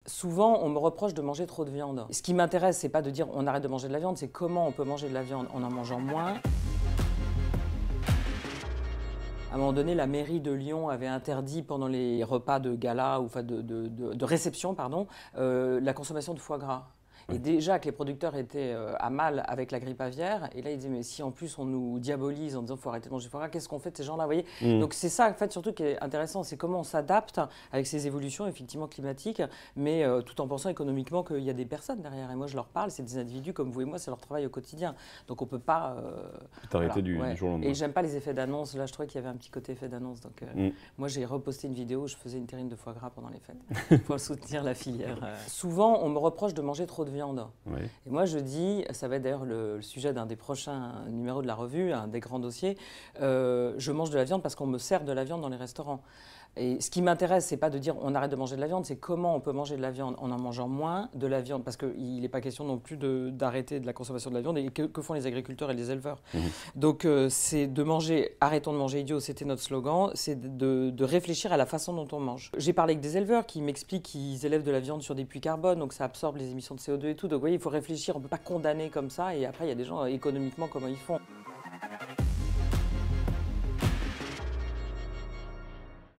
Souvent, on me reproche de manger trop de viande. Ce qui m'intéresse, c'est pas de dire on arrête de manger de la viande, c'est comment on peut manger de la viande en mangeant moins. À un moment donné, la mairie de Lyon avait interdit pendant les repas de gala, ou enfin de réception, pardon, la consommation de foie gras. Et déjà que les producteurs étaient à mal avec la grippe aviaire, et là ils disaient mais si en plus on nous diabolise en disant qu'il faut arrêter de manger du foie gras, qu'est-ce qu'on fait de ces gens-là, vous voyez? Donc c'est ça en fait surtout qui est intéressant, c'est comment on s'adapte avec ces évolutions effectivement climatiques, mais tout en pensant économiquement qu'il y a des personnes derrière. Et moi je leur parle, c'est des individus comme vous et moi, c'est leur travail au quotidien. Donc on peut pas t'arrêter voilà, du jour au lendemain. Et j'aime pas les effets d'annonce. Là je trouvais qu'il y avait un petit côté effet d'annonce. Donc moi j'ai reposté une vidéo où je faisais une terrine de foie gras pendant les fêtes pour soutenir la filière. Souvent on me reproche de manger trop de viande. Oui. Et moi, je dis, ça va être d'ailleurs le sujet d'un des prochains numéros de la revue, un des grands dossiers, je mange de la viande parce qu'on me sert de la viande dans les restaurants. Et ce qui m'intéresse, c'est pas de dire on arrête de manger de la viande, c'est comment on peut manger de la viande en mangeant moins de la viande. Parce qu'il n'est pas question non plus d'arrêter de la consommation de la viande. Et que font les agriculteurs et les éleveurs? Donc c'est de manger, arrêtons de manger idiot, c'était notre slogan, c'est de réfléchir à la façon dont on mange. J'ai parlé avec des éleveurs qui m'expliquent qu'ils élèvent de la viande sur des puits carbone, donc ça absorbe les émissions de CO2 et tout. Donc vous voyez, il faut réfléchir, on ne peut pas condamner comme ça. Et après, il y a des gens économiquement comment ils font.